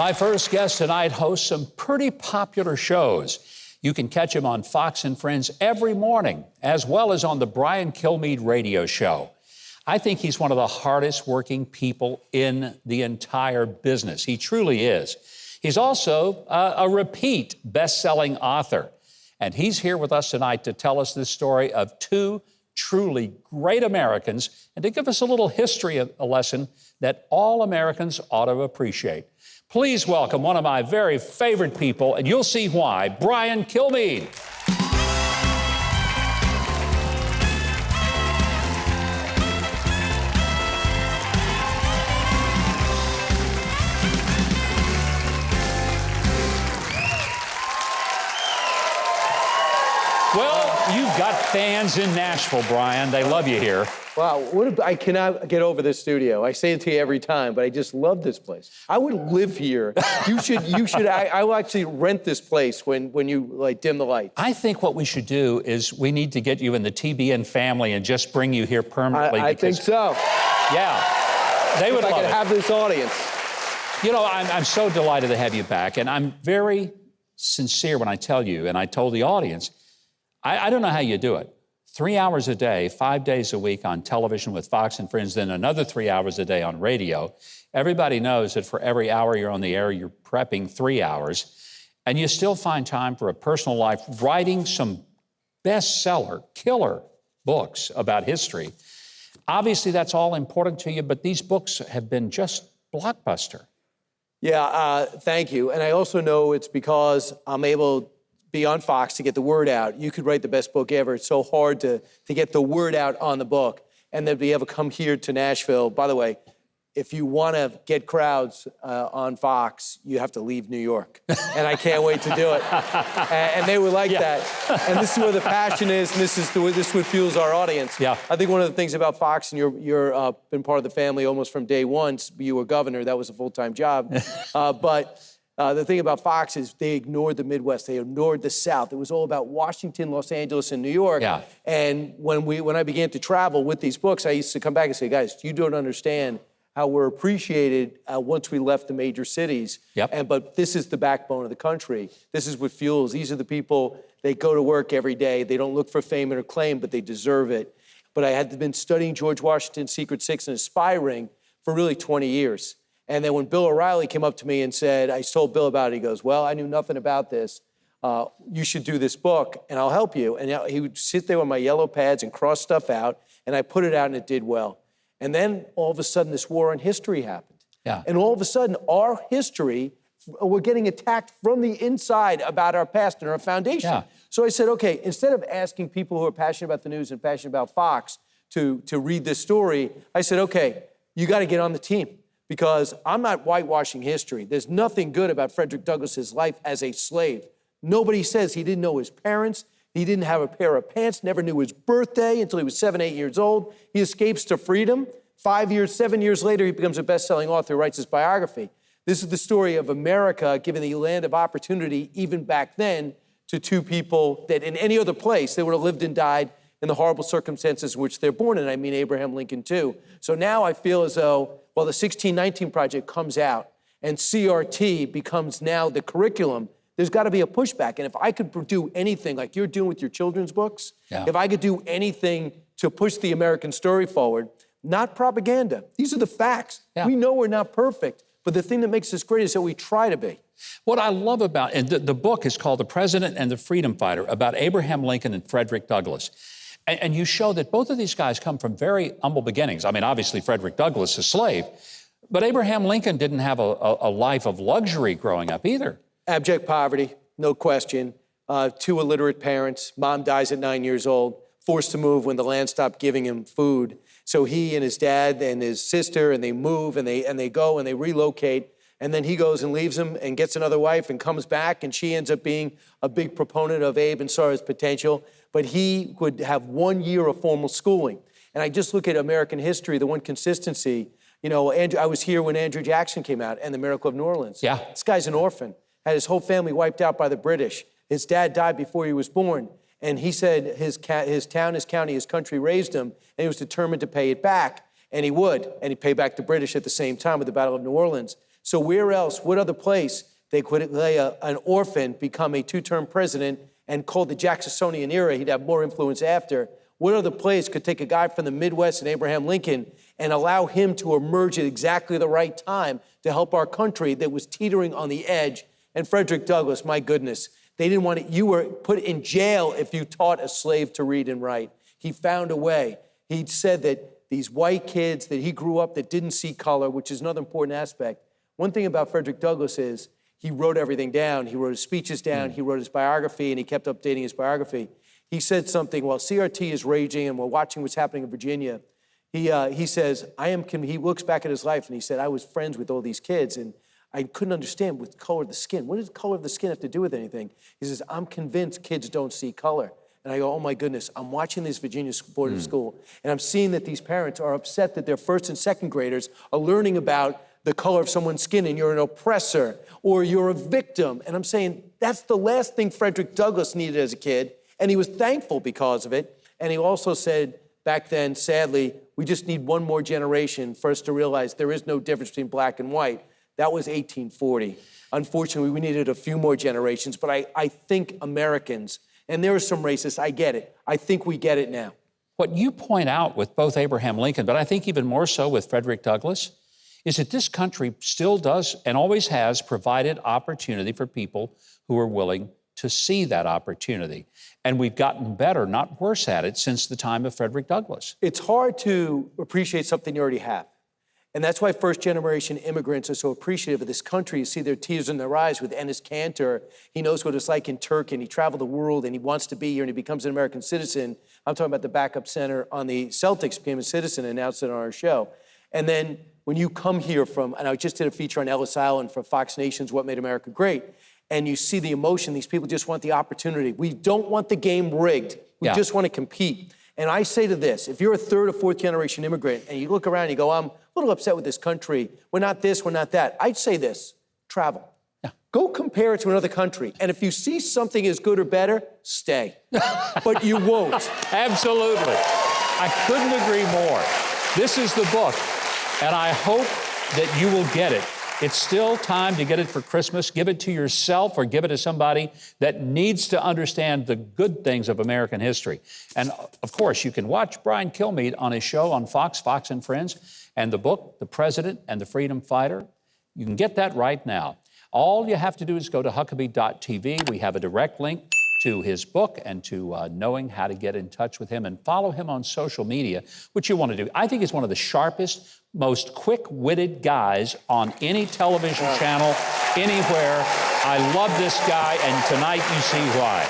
My first guest tonight hosts some pretty popular shows. You can catch him on Fox and Friends every morning, as well as on the Brian Kilmeade radio show. I think he's one of the hardest working people in the entire business. He truly is. He's also a repeat best-selling author. And he's here with us tonight to tell us the story of two truly great Americans and to give us a little history a lesson that all Americans ought to appreciate. Please welcome one of my very favorite people, and you'll see why, Brian Kilmeade. Well, you've got fans in Nashville, Brian. They love you here. Wow, I cannot get over this studio. I say it to you every time, but I just love this place. I would live here. I will actually rent this place when you dim the lights. I think what we should do is we need to get you in the TBN family and just bring you here permanently. I think so. Yeah, they would love it. I could have this audience. You know, I'm so delighted to have you back, and I'm very sincere when I tell you, and I told the audience, I don't know how you do it. 3 hours a day, 5 days a week on television with Fox and Friends, then another 3 hours a day on radio. Everybody knows that for every hour you're on the air, you're prepping 3 hours, and you still find time for a personal life, writing some bestseller, killer books about history. Obviously, that's all important to you, but these books have been just blockbuster. Yeah, thank you. And I also know it's because I'm able be on Fox to get the word out. You could write the best book ever. It's so hard to get the word out on the book. And then be able to come here to Nashville. By the way, if you want to get crowds on Fox, you have to leave New York. And I can't wait to do it. And they would like that. And this is where the passion is, and this is what fuels our audience. Yeah. I think one of the things about Fox, and you're been part of the family almost from day one. You were governor. That was a full-time job. The thing about Fox is they ignored the Midwest. They ignored the South. It was all about Washington, Los Angeles, and New York. Yeah. And when I began to travel with these books, I used to come back and say, guys, you don't understand how we're appreciated once we left the major cities. Yep. But this is the backbone of the country. This is what fuels. These are the people, they go to work every day. They don't look for fame or acclaim, but they deserve it. But I had been studying George Washington's Secret Six and aspiring for really 20 years. And then when Bill O'Reilly came up to me and said, I told Bill about it, he goes, well, I knew nothing about this. You should do this book, and I'll help you. And he would sit there with my yellow pads and cross stuff out, and I put it out, and it did well. And then all of a sudden, this war on history happened. Yeah. And all of a sudden, our history, we're getting attacked from the inside about our past and our foundation. Yeah. So I said, okay, instead of asking people who are passionate about the news and passionate about Fox to read this story, I said, okay, you got to get on the team. Because I'm not whitewashing history. There's nothing good about Frederick Douglass's life as a slave. Nobody says he didn't know his parents. He didn't have a pair of pants, never knew his birthday until he was 7, 8 years old. He escapes to freedom. 7 years later, he becomes a best-selling author, writes his biography. This is the story of America giving the land of opportunity, even back then, to two people that in any other place, they would have lived and died in the horrible circumstances in which they're born in. I mean, Abraham Lincoln, too. So now I feel as though, well, the 1619 Project comes out and CRT becomes now the curriculum, there's got to be a pushback. And if I could do anything like you're doing with your children's books, if I could do anything to push the American story forward, not propaganda. These are the facts. Yeah. We know we're not perfect, but the thing that makes us great is that we try to be. What I love about, and the book is called The President and the Freedom Fighter, about Abraham Lincoln and Frederick Douglass. And you show that both of these guys come from very humble beginnings. I mean, obviously, Frederick Douglass, a slave, but Abraham Lincoln didn't have a life of luxury growing up either. Abject poverty, no question. 2 illiterate parents. Mom dies at 9 years old, forced to move when the land stopped giving him food. So he and his dad and his sister, and they move, and they go, and they relocate. And then he goes and leaves him and gets another wife and comes back, and she ends up being a big proponent of Abe and saw his potential. But he would have 1 year of formal schooling. And I just look at American history, the one consistency. You know, I was here when Andrew Jackson came out and The Miracle of New Orleans. Yeah. This guy's an orphan, had his whole family wiped out by the British. His dad died before he was born. And he said his town, his county, his country raised him, and he was determined to pay it back. And he would. And he'd pay back the British at the same time with the Battle of New Orleans. So where else, what other place they could let an orphan become a two-term president and called the Jacksonian era, he'd have more influence after. What other place could take a guy from the Midwest and Abraham Lincoln and allow him to emerge at exactly the right time to help our country that was teetering on the edge? And Frederick Douglass, my goodness, they didn't want it. You were put in jail if you taught a slave to read and write. He found a way. He said that these white kids that he grew up that didn't see color, which is another important aspect. One thing about Frederick Douglass is he wrote everything down. He wrote his speeches down. He wrote his biography, and he kept updating his biography. He said something, while CRT is raging and we're watching what's happening in Virginia, he says, he looks back at his life and he said, I was friends with all these kids and I couldn't understand with the color of the skin. What does the color of the skin have to do with anything? He says, I'm convinced kids don't see color. And I go, oh my goodness, I'm watching this Virginia board of school and I'm seeing that these parents are upset that their first and second graders are learning about the color of someone's skin and you're an oppressor or you're a victim. And I'm saying, that's the last thing Frederick Douglass needed as a kid. And he was thankful because of it. And he also said back then, sadly, we just need one more generation for us to realize there is no difference between black and white. That was 1840. Unfortunately, we needed a few more generations, but I think Americans, and there are some racists, I get it. I think we get it now. What you point out with both Abraham Lincoln, but I think even more so with Frederick Douglass, is that this country still does and always has provided opportunity for people who are willing to see that opportunity. And we've gotten better, not worse at it, since the time of Frederick Douglass. It's hard to appreciate something you already have. And that's why first-generation immigrants are so appreciative of this country. You see their tears in their eyes with Enes Kanter. He knows what it's like in Turkey, and he traveled the world, and he wants to be here, and he becomes an American citizen. I'm talking about the backup center on the Celtics became a citizen and announced it on our show. And then when you come here from, and I just did a feature on Ellis Island for Fox Nation's What Made America Great, and you see the emotion, these people just want the opportunity. We don't want the game rigged. We just want to compete. And I say to this, if you're a third or fourth generation immigrant and you look around and you go, I'm a little upset with this country, we're not this, we're not that, I'd say this, travel. Go compare it to another country. And if you see something as good or better, stay. But you won't. Absolutely. I couldn't agree more. This is the book, and I hope that you will get it. It's still time to get it for Christmas. Give it to yourself or give it to somebody that needs to understand the good things of American history. And of course, you can watch Brian Kilmeade on his show on Fox and Friends, and the book, The President and the Freedom Fighter. You can get that right now. All you have to do is go to Huckabee.tv. We have a direct link to his book and to knowing how to get in touch with him, and follow him on social media, which you want to do. I think he's one of the sharpest, most quick-witted guys on any television channel, anywhere. I love this guy, and tonight you see why.